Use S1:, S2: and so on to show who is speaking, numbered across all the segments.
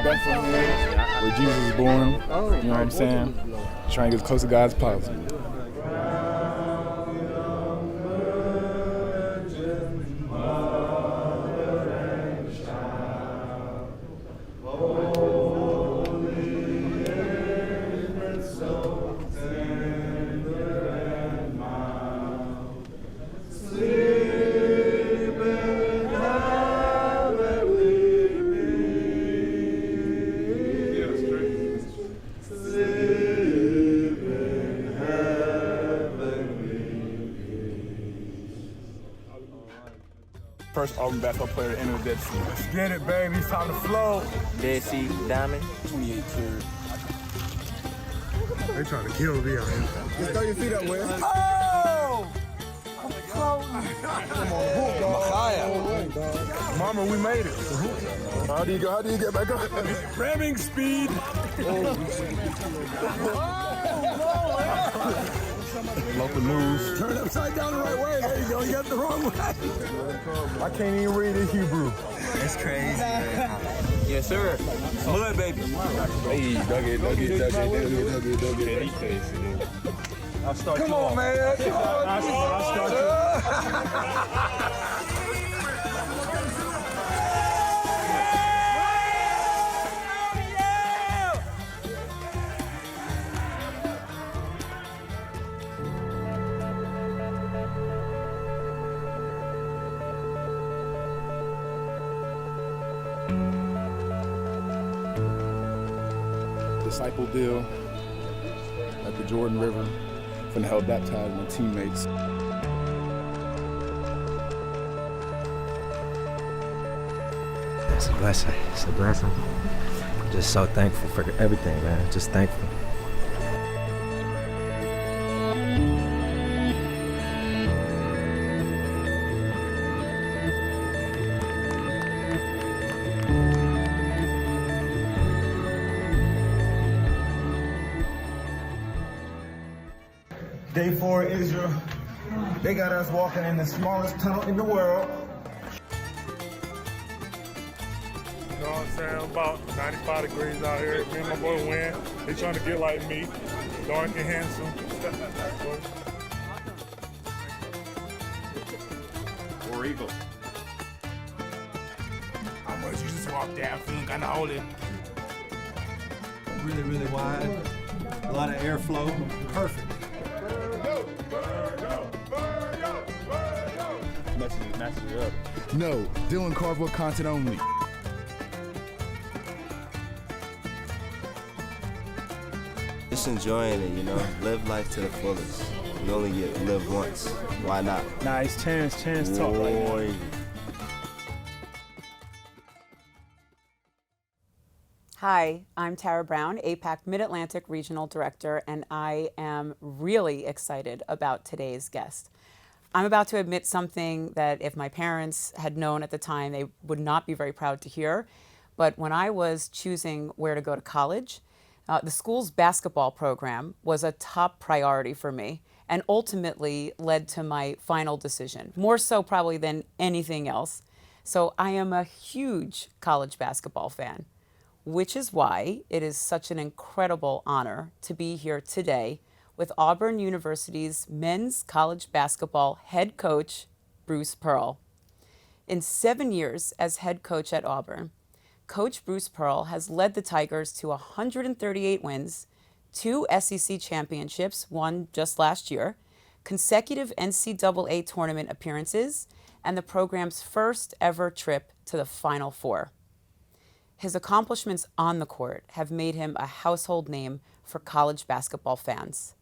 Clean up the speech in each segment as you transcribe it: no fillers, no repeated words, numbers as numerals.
S1: Bethlehem, where Jesus was born. You know what I'm saying? Trying to get as close to God as possible. First Auburn basketball player to enter the Dead Sea.
S2: Let's get it, baby. It's time to flow.
S3: Dead Sea Diamond.
S1: 28 karat.
S2: They trying to kill me out here.
S1: Just throw your feet up, Will.
S2: Oh! I'm floating. Come on, hoop, dog. Mama, we made it.
S1: How do you go? How do you get back up?
S2: Ramming speed.
S1: Local news.
S2: Turn upside down the right way. There you go. You got the wrong way. I can't even read in Hebrew.
S3: That's crazy. Yes, sir. Hood, baby.
S1: Hey, dug it.
S2: I'll start Come on, man. Come on. I'll start you.
S1: Disciple deal at the Jordan River. Finna help baptize my teammates.
S4: It's a blessing. It's a blessing. Just so thankful for everything, man. Just thankful.
S2: Day 4 Israel. They got us walking in the smallest tunnel in the world.
S5: You know what I'm saying? About 95 degrees out here. Me and my boy Win. They trying to get like me. Dark and handsome.
S6: War Eagle.
S2: How much you just walk down feeling kind of holy?
S7: Really, really wide. A lot of airflow. Perfect.
S6: Messes it up.
S1: No, Dylan Carville content only.
S3: Just enjoying it, you know. Live life to the fullest. You only get to live once. Why not?
S5: Nice chance talk right now.
S3: Boy.
S8: Hi, I'm Tara Brown, AIPAC Mid-Atlantic Regional Director, and I am really excited about today's guest. I'm about to admit something that if my parents had known at the time, they would not be very proud to hear. But when I was choosing where to go to college, the school's basketball program was a top priority for me and ultimately led to my final decision, more so probably than anything else. So I am a huge college basketball fan, which is why it is such an incredible honor to be here today with Auburn University's men's college basketball head coach, Bruce Pearl. In 7 years as head coach at Auburn, Coach Bruce Pearl has led the Tigers to 138 wins, 2 SEC championships, one just last year, consecutive NCAA tournament appearances, and the program's first ever trip to the Final Four. His accomplishments on the court have made him a household name for college basketball fans.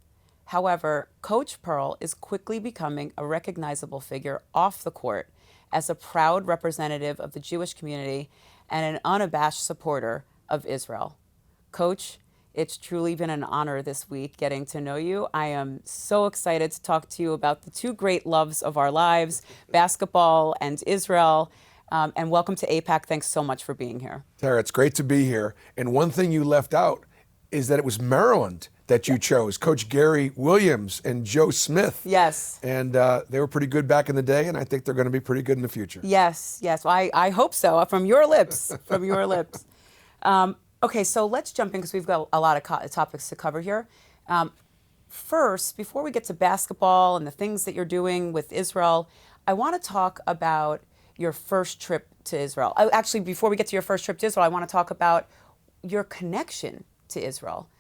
S8: However, Coach Pearl is quickly becoming a recognizable figure off the court as a proud representative of the Jewish community and an unabashed supporter of Israel. Coach, it's truly been an honor this week getting to know you. I am so excited to talk to you about the two great loves of our lives, basketball and Israel. And welcome to AIPAC. Thanks so much for being here.
S9: Tara, it's great to be here. And one thing you left out is that it was Maryland that you chose, Coach Gary Williams and Joe Smith.
S8: Yes.
S9: And they were pretty good back in the day, and I think they're going to be pretty good in the future.
S8: Yes, yes. Well, I hope so, from your lips, from your lips. Okay, so let's jump in because we've got a lot of topics to cover here. First, before we get to basketball and the things that you're doing with Israel, I want to talk about your first trip to Israel. Actually, before we get to your first trip to Israel, I want to talk about your connection to Israel.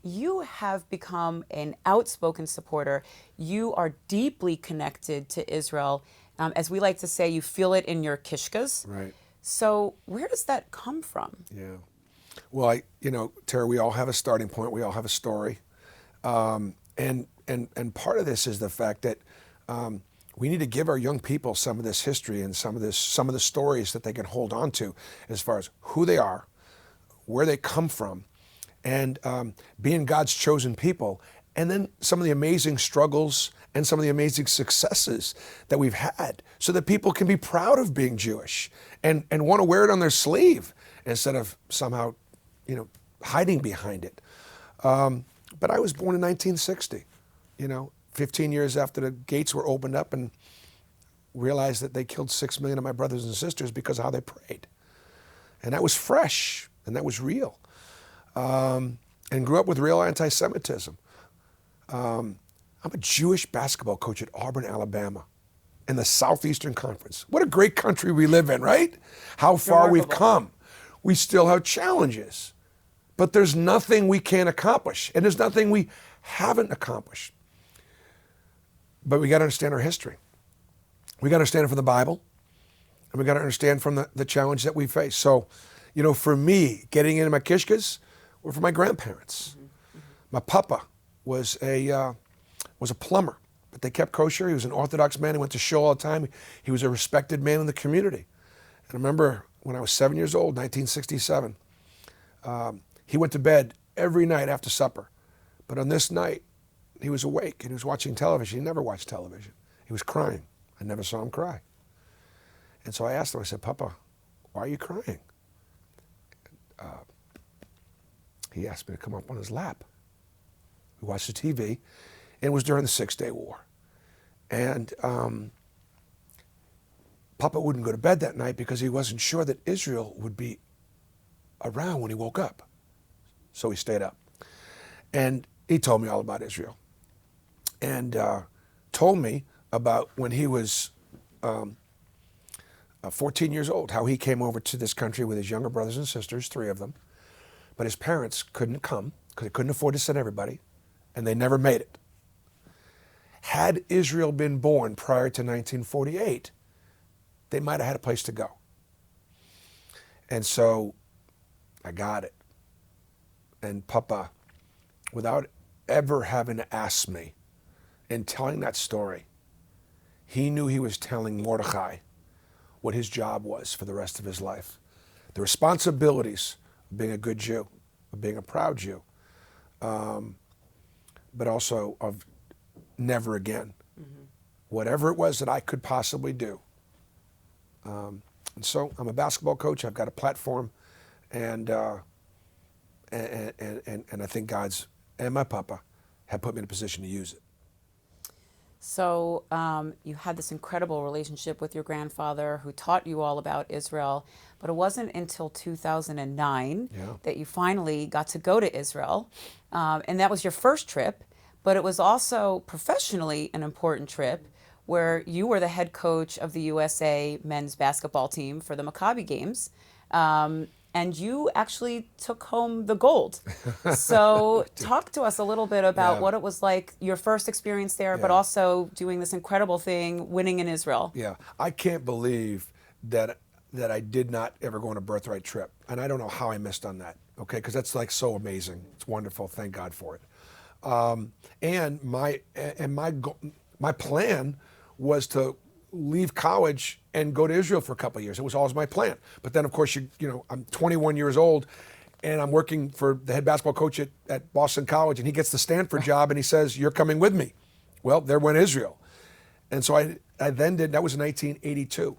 S8: You have become an outspoken supporter. You are deeply connected to Israel. As we like to say, you feel it in your kishkas.
S9: Right.
S8: So where does that come from?
S9: Yeah. Well, Tara, we all have a starting point. We all have a story. And part of this is the fact that we need to give our young people some of this history and some of the stories that they can hold on to as far as who they are, where they come from, and being God's chosen people, and then some of the amazing struggles and some of the amazing successes that we've had, so that people can be proud of being Jewish and want to wear it on their sleeve instead of somehow, hiding behind it. But I was born in 1960, 15 years after the gates were opened up, and realized that they killed 6 million of my brothers and sisters because of how they prayed. And that was fresh, and that was real. And grew up with real anti-Semitism. I'm a Jewish basketball coach at Auburn, Alabama, in the Southeastern Conference. What a great country we live in, right? How far we've come. We still have challenges, but there's nothing we can't accomplish, and there's nothing we haven't accomplished. But we got to understand our history. We got to understand it from the Bible, and we got to understand from the challenge that we face. So, for me, getting into my kishkas were from my grandparents. My papa was a plumber, but they kept kosher. He was an Orthodox man. He went to shul all the time. He was a respected man in the community. And I remember when I was 7 years old, 1967, he went to bed every night after supper. But on this night, he was awake and he was watching television. He never watched television. He was crying. I never saw him cry. And so I asked him, I said, Papa, why are you crying? He asked me to come up on his lap. We watched the TV, and it was during the 6-Day War. And Papa wouldn't go to bed that night because he wasn't sure that Israel would be around when he woke up. So he stayed up. And he told me all about Israel. And told me about when he was 14 years old, how he came over to this country with his younger brothers and sisters, 3 of them. But his parents couldn't come because they couldn't afford to send everybody, and they never made it. Had Israel been born prior to 1948, they might have had a place to go. And so I got it. And Papa, without ever having to ask me, in telling that story, he knew he was telling Mordechai what his job was for the rest of his life. The responsibilities of being a good Jew, of being a proud Jew, but also of never again. Whatever it was that I could possibly do. And so I'm a basketball coach. I've got a platform, and I think God's and my papa have put me in a position to use it.
S8: So you had this incredible relationship with your grandfather who taught you all about Israel, but it wasn't until 2009 that you finally got to go to Israel. And that was your first trip, but it was also professionally an important trip where you were the head coach of the USA men's basketball team for the Maccabi games. And you actually took home the gold. So talk to us a little bit about what it was like, your first experience there, but also doing this incredible thing, winning in Israel.
S9: Yeah, I can't believe that I did not ever go on a Birthright trip. And I don't know how I missed on that, okay? Because that's like so amazing. It's wonderful, thank God for it. And my plan was to leave college and go to Israel for a couple of years. It was always my plan. But then, of course, I'm 21 years old, and I'm working for the head basketball coach at Boston College, and he gets the Stanford job, and he says, "You're coming with me." Well, there went Israel. And so I then did, that was in 1982,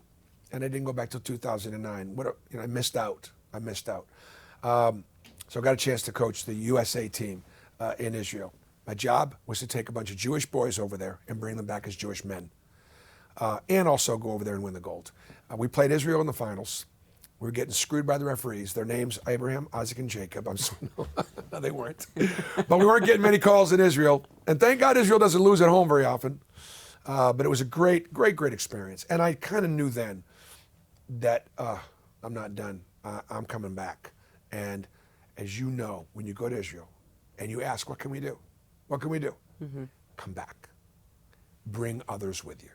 S9: and I didn't go back till 2009. I missed out. So I got a chance to coach the USA team in Israel. My job was to take a bunch of Jewish boys over there and bring them back as Jewish men. And also go over there and win the gold. We played Israel in the finals, We were getting screwed by the referees. Their names, Abraham, Isaac, and Jacob. I'm so, no, they weren't. But we weren't getting many calls in Israel. And thank God Israel doesn't lose at home very often. But it was a great, great, great experience. And I kind of knew then that I'm not done. I'm coming back. And as you know, when you go to Israel and you ask, what can we do? What can we do? Come back. Bring others with you.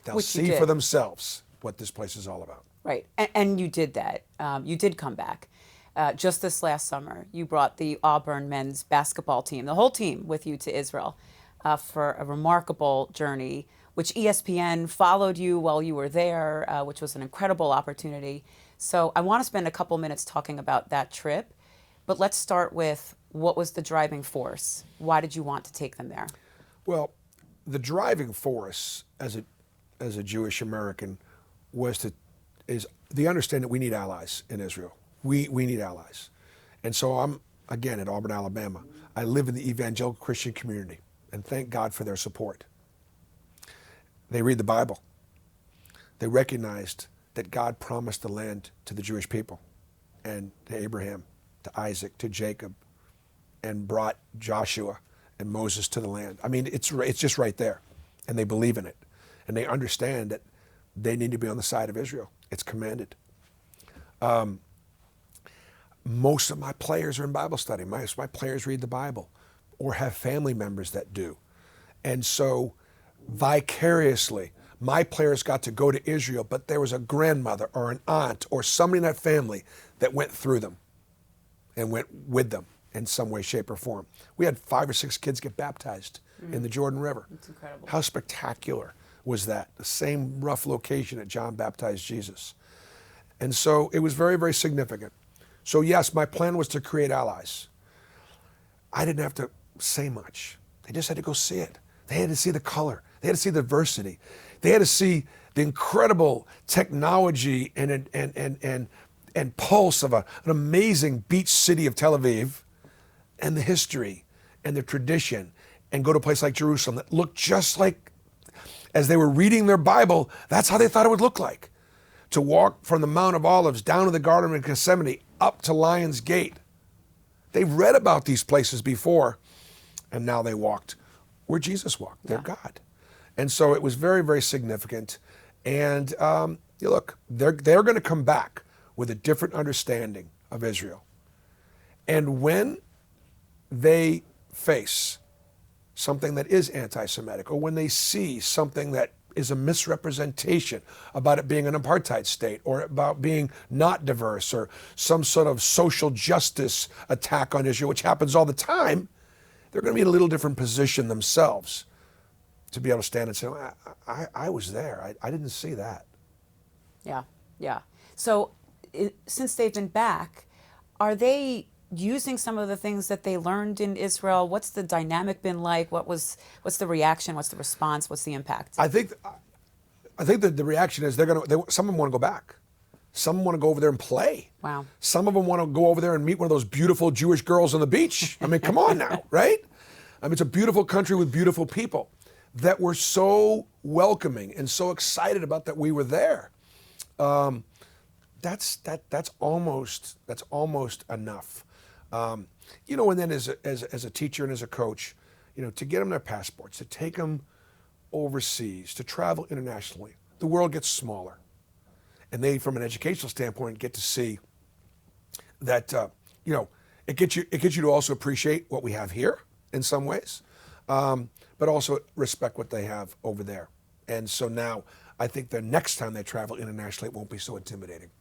S9: They'll
S8: Which you
S9: see
S8: did.
S9: for themselves what this place is all about.
S8: Right, and you did that. You did come back. Just this last summer, you brought the Auburn men's basketball team, the whole team, with you to Israel for a remarkable journey, which ESPN followed you while you were there, which was an incredible opportunity. So I want to spend a couple minutes talking about that trip, but let's start with what was the driving force? Why did you want to take them there?
S9: Well, the driving force as a Jewish American is the understanding that we need allies in Israel. We need allies. And so I'm, again, at Auburn, Alabama. I live in the evangelical Christian community, and thank God for their support. They read the Bible. They recognized that God promised the land to the Jewish people and to Abraham, to Isaac, to Jacob, and brought Joshua and Moses to the land. I mean, it's just right there, and they believe in it. And they understand that they need to be on the side of Israel. It's commanded. Most of my players are in Bible study. My players read the Bible or have family members that do. And so vicariously, my players got to go to Israel, but there was a grandmother or an aunt or somebody in that family that went through them and went with them in some way, shape, or form. We had 5 or 6 kids get baptized in the Jordan River.
S8: That's incredible.
S9: How spectacular was that? The same rough location that John baptized Jesus. And so it was very, very significant. So yes, my plan was to create allies. I didn't have to say much. They just had to go see it. They had to see the color. They had to see the diversity. They had to see the incredible technology and pulse of an amazing beach city of Tel Aviv, and the history and the tradition, and go to a place like Jerusalem that looked just like, as they were reading their Bible, that's how they thought it would look like. To walk from the Mount of Olives down to the Garden of Gethsemane, up to Lion's Gate. They've read about these places before, and now they walked where Jesus walked, their God. And so it was very, very significant. And look, they're going to come back with a different understanding of Israel. And when they face something that is anti-Semitic, or when they see something that is a misrepresentation about it being an apartheid state, or about being not diverse, or some sort of social justice attack on Israel, which happens all the time, they're going to be in a little different position themselves to be able to stand and say, I was there. I didn't see that.
S8: Yeah, yeah. So since they've been back, are they using some of the things that they learned in Israel? What's the dynamic been like? What's the reaction? What's the response? What's the impact?
S9: I think that the reaction is some of them want to go back. Some want to go over there and play.
S8: Wow.
S9: Some of them want to go over there and meet one of those beautiful Jewish girls on the beach. I mean, come on now, right? I mean, it's a beautiful country with beautiful people that were so welcoming and so excited about that we were there. That's almost enough. And then as a teacher and as a coach, to get them their passports, to take them overseas, to travel internationally, the world gets smaller. And they, from an educational standpoint, get to see that, it gets you to also appreciate what we have here in some ways, but also respect what they have over there. And so now I think the next time they travel internationally, it won't be so intimidating.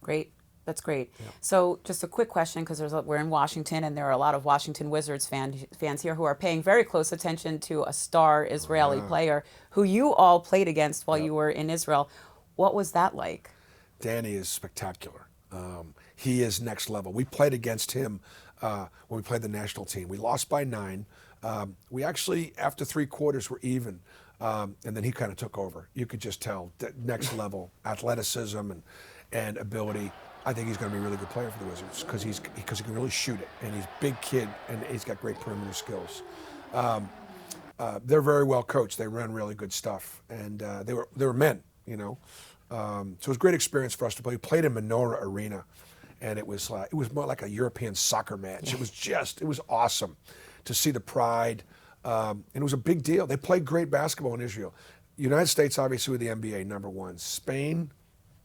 S8: Great. That's great.
S9: Yeah.
S8: So just a quick question, because we're in Washington, and there are a lot of Washington Wizards fans here who are paying very close attention to a star Israeli player who you all played against while you were in Israel. What was that like?
S9: Danny is spectacular. He is next level. We played against him when we played the national team. We lost by 9. We actually, after 3 quarters, were even. And then he kind of took over. You could just tell that next level athleticism and ability. I think he's going to be a really good player for the Wizards because he can really shoot it, and he's a big kid, and he's got great perimeter skills. They're very well coached. They run really good stuff, and they were men, So it was a great experience for us to play. We played in Menorah Arena, and it was more like a European soccer match. It was awesome to see the pride, and it was a big deal. They played great basketball in Israel. United States, obviously, with the NBA, number one. Spain,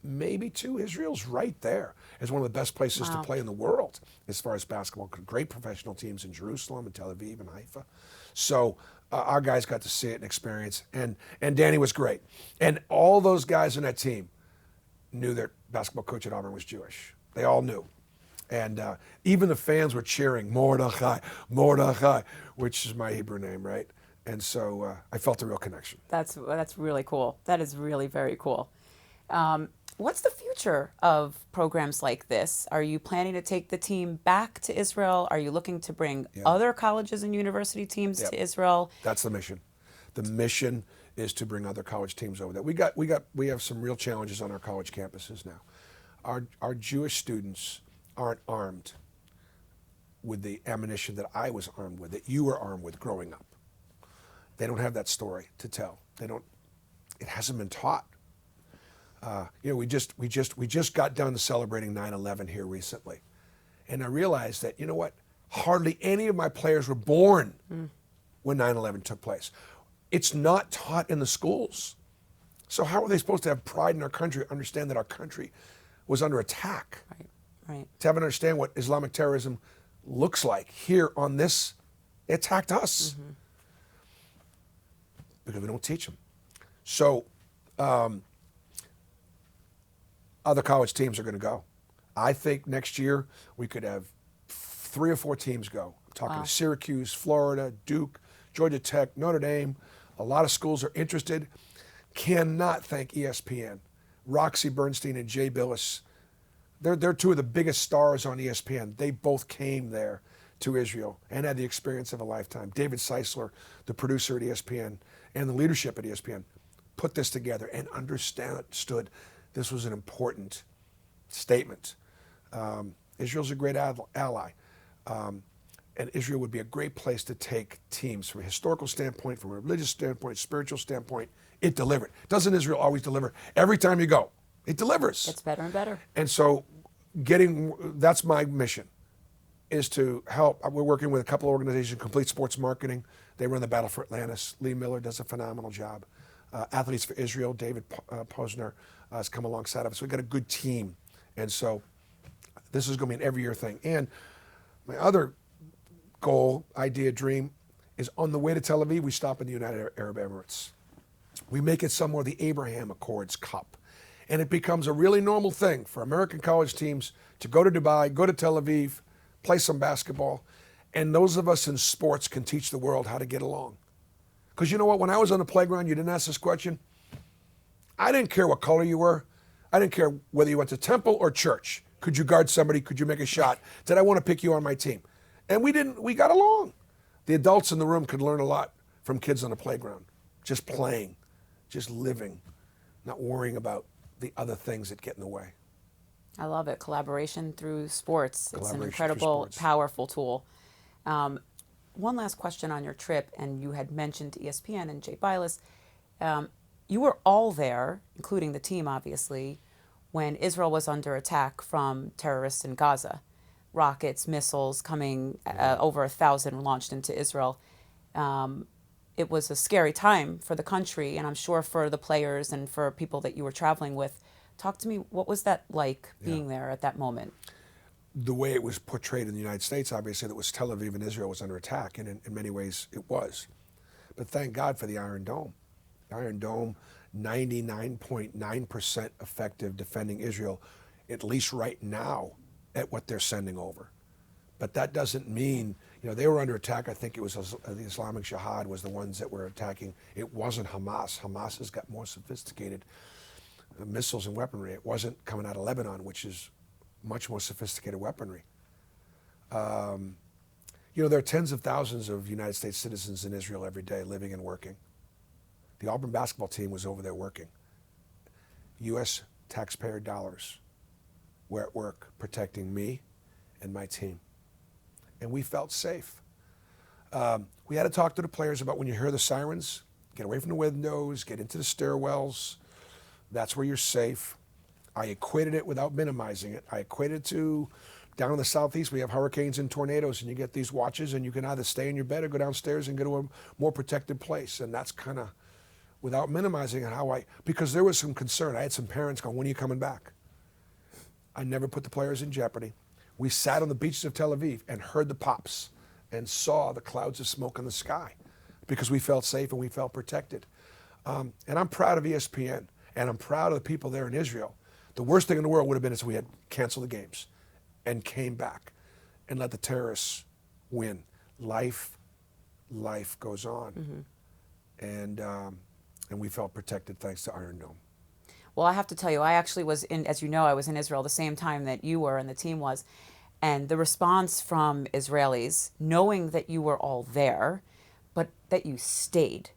S9: maybe two. Israel's right there as one of the best places to play in the world as far as basketball. Great professional teams in Jerusalem and Tel Aviv and Haifa. So our guys got to see it and experience, and Danny was great. And all those guys on that team knew their basketball coach at Auburn was Jewish. They all knew. And even the fans were cheering, Mordechai, Mordechai, which is my Hebrew name, right? And so I felt a real connection.
S8: That's really cool. That is really very cool. What's the future of programs like this? Are you planning to take the team back to Israel? Are you looking to bring other colleges and university teams to Israel?
S9: That's the mission. The mission is to bring other college teams over there. We have some real challenges on our college campuses now. Our Jewish students aren't armed with the ammunition that I was armed with, that you were armed with growing up. They don't have that story to tell. It hasn't been taught. We just got done celebrating 9/11 here recently, and I realized that, you know what, hardly any of my players were born when 9/11 took place. It's not taught in the schools. So how are they supposed to have pride in our country, understand that our country was under attack?
S8: Right.
S9: To have an understand what Islamic terrorism looks like here on this, they attacked us. Because we don't teach them. So other college teams are going to go. I think next year we could have 3 or 4 teams go. I'm talking to Syracuse, Florida, Duke, Georgia Tech, Notre Dame. A lot of schools are interested. Cannot thank ESPN. Roxy Bernstein and Jay Billis. They're two of the biggest stars on ESPN. They both came there to Israel and had the experience of a lifetime. David Seisler, the producer at ESPN, and the leadership at ESPN put this together and understood this was an important statement. Israel's a great ally, and Israel would be a great place to take teams from a historical standpoint, from a religious standpoint, spiritual standpoint. It delivered. Doesn't Israel always deliver? Every time you go, it delivers.
S8: It's better and better.
S9: And so that's my mission, is to help. We're working with a couple of organizations, Complete Sports Marketing. They run the Battle for Atlantis. Lee Miller does a phenomenal job. Athletes for Israel, David Posner has come alongside of us. We've got a good team. And so this is going to be an every year thing. And my other goal, idea, dream is on the way to Tel Aviv, we stop in the United Arab Emirates. We make it somewhere the Abraham Accords Cup. And it becomes a really normal thing for American college teams to go to Dubai, go to Tel Aviv, play some basketball, and those of us in sports can teach the world how to get along. Because you know what, when I was on the playground, you didn't ask this question. I didn't care what color you were. I didn't care whether you went to temple or church. Could you guard somebody? Could you make a shot? Did I want to pick you on my team? And we got along. The adults in the room could learn a lot from kids on the playground. Just playing, just living, not worrying about the other things that get in the way.
S8: I love it. Collaboration through sports. It's an
S9: Collaboration
S8: incredible,
S9: through sports.
S8: powerful tool. One last question on your trip, and you had mentioned ESPN and Jay Bilas. You were all there, including the team, obviously, when Israel was under attack from terrorists in Gaza. Rockets, missiles coming, over 1,000 launched into Israel. It was a scary time for the country, and I'm sure for the players and for people that you were traveling with. Talk to me, what was that like being there at that moment?
S9: The way it was portrayed in the United States, obviously, that was Tel Aviv and Israel was under attack, and in many ways it was. But thank God for the Iron Dome. Iron Dome, 99.9% effective defending Israel, at least right now, at what they're sending over. But that doesn't mean, they were under attack. I think it was the Islamic Jihad was the ones that were attacking. It wasn't Hamas. Hamas has got more sophisticated missiles and weaponry. It wasn't coming out of Lebanon, which is much more sophisticated weaponry. There are tens of thousands of United States citizens in Israel every day living and working. The Auburn basketball team was over there working. U.S. taxpayer dollars were at work protecting me and my team. And we felt safe. We had to talk to the players about when you hear the sirens, get away from the windows, get into the stairwells. That's where you're safe. I equated it without minimizing it. I equated it to down in the southeast, we have hurricanes and tornadoes, and you get these watches, and you can either stay in your bed or go downstairs and go to a more protected place. And that's kind of, without minimizing it, because there was some concern. I had some parents going, when are you coming back? I never put the players in jeopardy. We sat on the beaches of Tel Aviv and heard the pops and saw the clouds of smoke in the sky because we felt safe and we felt protected. And I'm proud of ESPN, and I'm proud of the people there in Israel. The worst thing in the world would have been if we had canceled the games and came back and let the terrorists win. Life goes on. And we felt protected thanks to Iron Dome.
S8: Well, I have to tell you, I actually was in, as you know, I was in Israel the same time that you were and the team was. And the response from Israelis, knowing that you were all there, but that you stayed,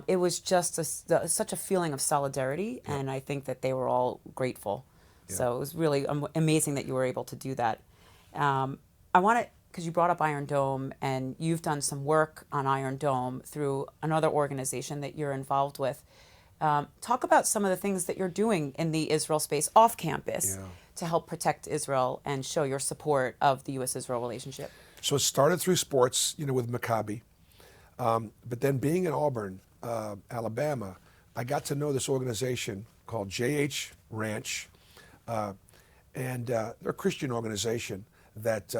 S8: it was just such a feeling of solidarity, and I think that they were all grateful. Yeah. So it was really amazing that you were able to do that. I want to, because you brought up Iron Dome, and you've done some work on Iron Dome through another organization that you're involved with. Talk about some of the things that you're doing in the Israel space off campus to help protect Israel and show your support of the U.S. Israel relationship.
S9: So it started through sports, with Maccabi. But then being in Auburn, Alabama, I got to know this organization called J.H. Ranch. And they're a Christian organization that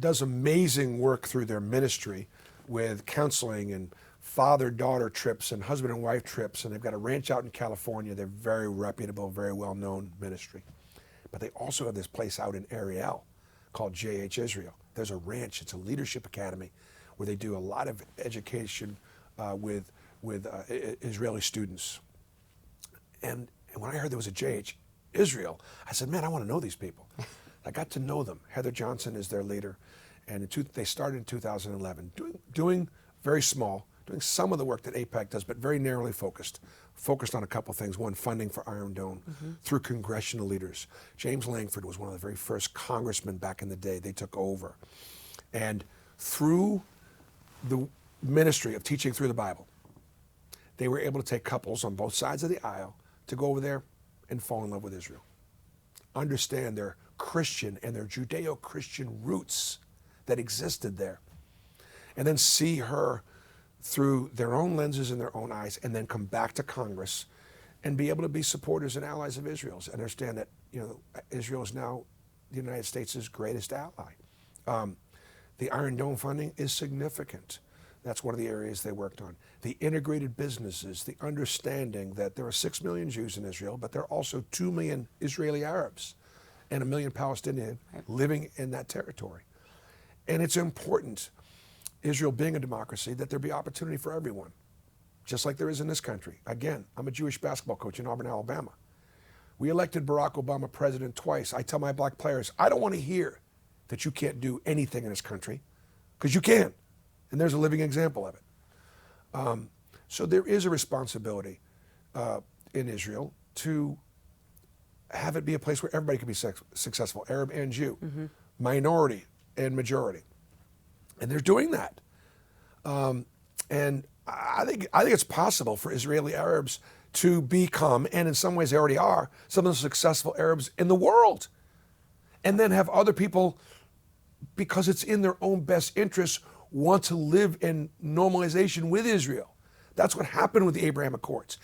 S9: does amazing work through their ministry with counseling and father-daughter trips and husband and wife trips, and they've got a ranch out in California. They're very reputable, very well-known ministry. But they also have this place out in Ariel called J.H. Israel. There's a ranch, it's a leadership academy where they do a lot of education with Israeli students. And when I heard there was a J.H. Israel, I said, man, I want to know these people. I got to know them. Heather Johnson is their leader. And they started in 2011, doing very small, doing some of the work that AIPAC does, but very narrowly focused on a couple things. One, funding for Iron Dome through congressional leaders. James Langford was one of the very first congressmen back in the day. They took over. And through the ministry of teaching through the Bible, they were able to take couples on both sides of the aisle to go over there and fall in love with Israel. Understand their Christian and their Judeo-Christian roots that existed there. And then see her through their own lenses and their own eyes, and then come back to Congress and be able to be supporters and allies of Israel's. Understand that Israel is now the United States' greatest ally. The Iron Dome funding is significant. That's one of the areas they worked on. The integrated businesses, the understanding that there are 6 million Jews in Israel, but there are also 2 million Israeli Arabs and 1 million Palestinians living in that territory. And it's important, Israel being a democracy, that there be opportunity for everyone, just like there is in this country. Again, I'm a Jewish basketball coach in Auburn, Alabama. We elected Barack Obama president twice. I tell my black players, I don't want to hear that you can't do anything in this country, because you can. And there's a living example of it. So there is a responsibility in Israel to have it be a place where everybody can be successful, Arab and Jew, minority and majority. And they're doing that. And I think it's possible for Israeli Arabs to become, and in some ways they already are, some of the successful Arabs in the world. And then have other people, because it's in their own best interest, want to live in normalization with Israel. That's what happened with the Abraham Accords.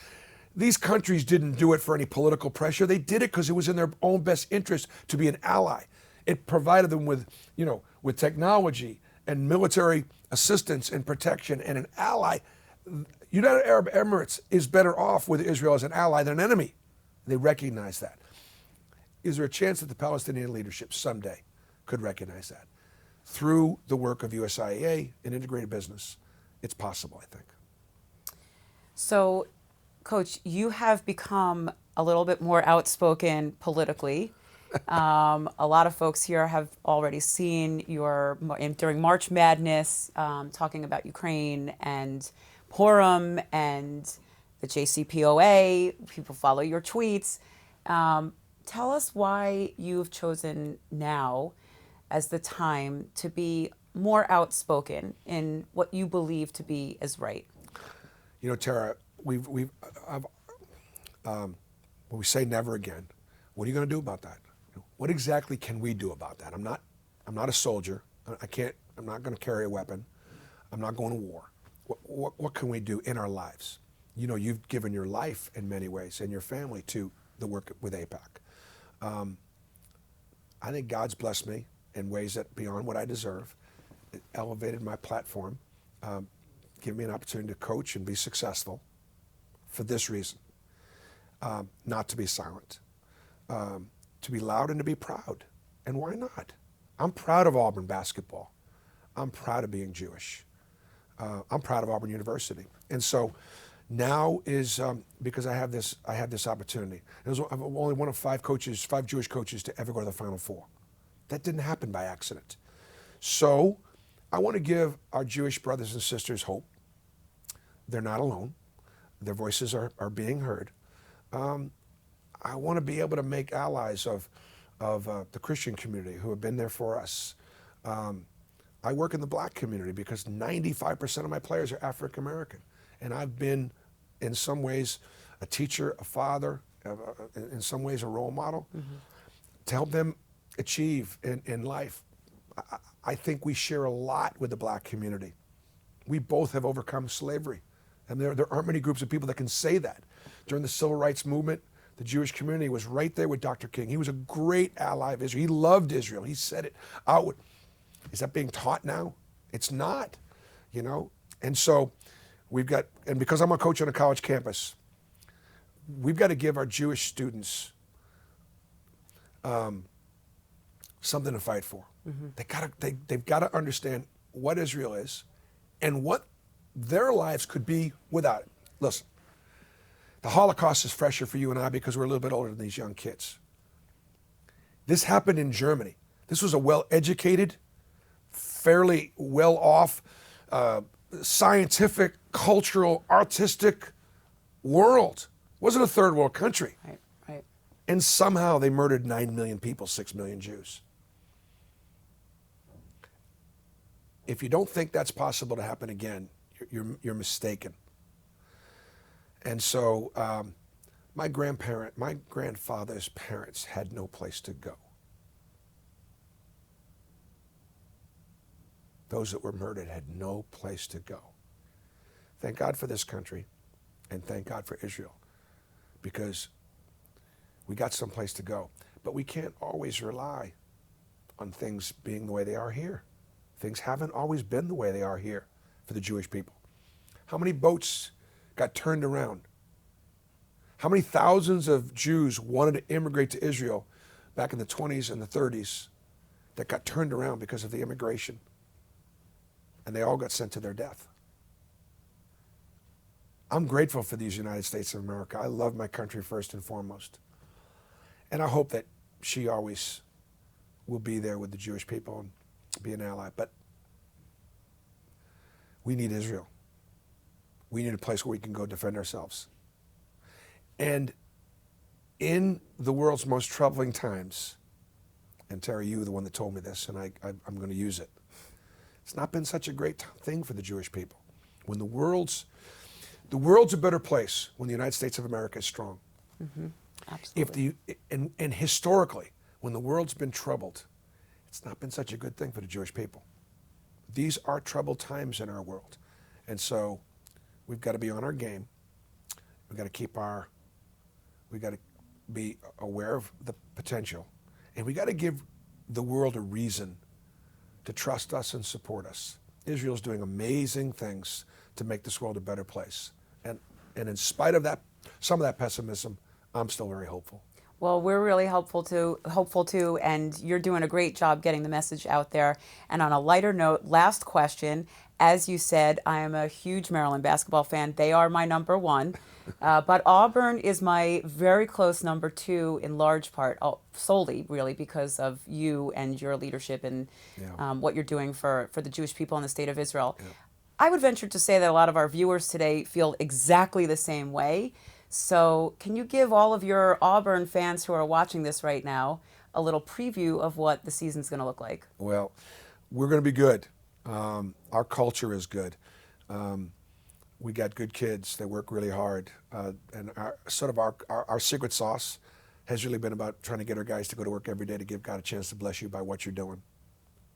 S9: These countries didn't do it for any political pressure. They did it because it was in their own best interest to be an ally. It provided them with technology and military assistance and protection and an ally. United Arab Emirates is better off with Israel as an ally than an enemy. They recognize that. Is there a chance that the Palestinian leadership someday could recognize that? Through the work of USIEA and integrated business, it's possible, I think.
S8: So, Coach, you have become a little bit more outspoken politically. A lot of folks here have already seen during March Madness, talking about Ukraine and Purim and the JCPOA. People follow your tweets. Tell us why you've chosen now as the time to be more outspoken in what you believe to be as right.
S9: Tara, when we say never again, what are you going to do about that? What exactly can we do about that? I'm not a soldier. I'm not going to carry a weapon. I'm not going to war. What can we do in our lives? You know, you've given your life in many ways and your family to the work with AIPAC. I think God's blessed me in ways that beyond what I deserve. It elevated my platform, given me an opportunity to coach and be successful for this reason. Not to be silent, to be loud and to be proud. And why not? I'm proud of Auburn basketball. I'm proud of being Jewish. I'm proud of Auburn University. And so now is because I have this opportunity. I'm only one of five Jewish coaches to ever go to the Final Four. That didn't happen by accident. So I want to give our Jewish brothers and sisters hope. They're not alone. Their voices are being heard. I want to be able to make allies of the Christian community who have been there for us. I work in the black community because 95% of my players are African American. And I've been, in some ways, a teacher, a father, in some ways a role model, to help them achieve in life. I think we share a lot with the black community. We both have overcome slavery. And there aren't many groups of people that can say that. During the civil rights movement, the Jewish community was right there with Dr. King. He was a great ally of Israel. He loved Israel. He said it out. Is that being taught now? It's not, you know? And so we've got, and because I'm a coach on a college campus, we've got to give our Jewish students something to fight for. They've got to understand what Israel is and what their lives could be without it. Listen, the Holocaust is fresher for you and I because we're a little bit older than these young kids. This happened in Germany. This was a well-educated, fairly well-off, scientific, cultural, artistic world. It wasn't a third world country.
S8: Right.
S9: And somehow they murdered 9 million people, 6 million Jews. If you don't think that's possible to happen again, you're mistaken. And so my grandfather's parents had no place to go. Those that were murdered had no place to go. Thank God for this country, and thank God for Israel, because we got someplace to go. But we can't always rely on things being the way they are here. Things haven't always been the way they are here for the Jewish people. How many boats got turned around? How many thousands of Jews wanted to immigrate to Israel back in the 20s and the 30s that got turned around because of the immigration? And they all got sent to their death. I'm grateful for these United States of America. I love my country first and foremost. And I hope that she always will be there with the Jewish people and be an ally. But we need Israel. We need a place where we can go defend ourselves. And in the world's most troubling times, and Terry, you were the one that told me this, and I'm going to use it. It's not been such a great thing for the Jewish people. When the world's a better place when the United States of America is strong.
S8: Absolutely.
S9: And historically, when the world's been troubled, it's not been such a good thing for the Jewish people. These are troubled times in our world. And so we've got to be on our game. We've got to be aware of the potential. And we got to give the world a reason to trust us and support us. Israel's doing amazing things to make this world a better place. And in spite of that, some of that pessimism, I'm still very hopeful.
S8: Well, we're really hopeful too, and you're doing a great job getting the message out there. And on a lighter note, last question. As you said, I am a huge Maryland basketball fan. They are my number one. But Auburn is my very close number two in large part, solely really because of you and your leadership and what you're doing for the Jewish people in the state of Israel. Yeah. I would venture to say that a lot of our viewers today feel exactly the same way. So can you give all of your Auburn fans who are watching this right now a little preview of what the season's going to look like?
S9: Well, we're going to be good. Our culture is good. we got good kids that work really hard, and our secret sauce has really been about trying to get our guys to go to work every day to give God a chance to bless you by what you're doing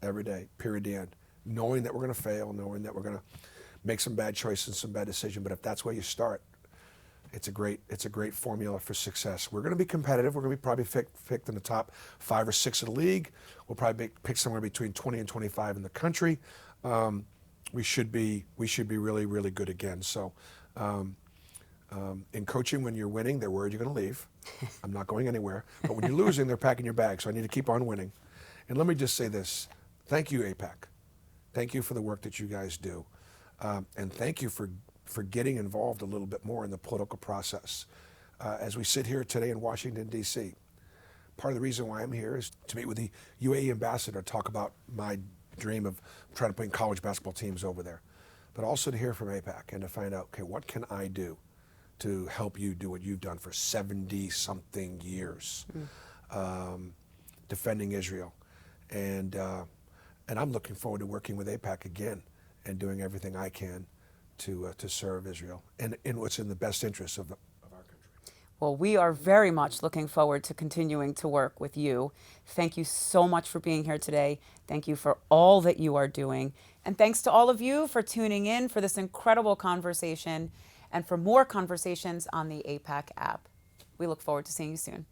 S9: every day, period, the end. Knowing that we're going to fail, knowing that we're going to make some bad choices, some bad decisions, but if that's where you start, it's a great formula for success. We're going to be competitive. We're going to be probably picked in the top 5 or 6 of the league. We'll probably be picked somewhere between 20 and 25 in the country. We should be really, really good again. So in coaching, when you're winning, they're worried you're going to leave. I'm not going anywhere. But when you're losing, they're packing your bag. So I need to keep on winning. And let me just say this. Thank you, AIPAC. Thank you for the work that you guys do. And thank you for getting involved a little bit more in the political process. As we sit here today in Washington, D.C., part of the reason why I'm here is to meet with the UAE ambassador, talk about my dream of trying to bring college basketball teams over there, but also to hear from AIPAC and to find out, okay, what can I do to help you do what you've done for 70-something years, defending Israel. And I'm looking forward to working with AIPAC again and doing everything I can to serve Israel and in what's in the best interest of our country.
S8: Well, we are very much looking forward to continuing to work with you. Thank you so much for being here today. Thank you for all that you are doing. And thanks to all of you for tuning in for this incredible conversation and for more conversations on the AIPAC app. We look forward to seeing you soon.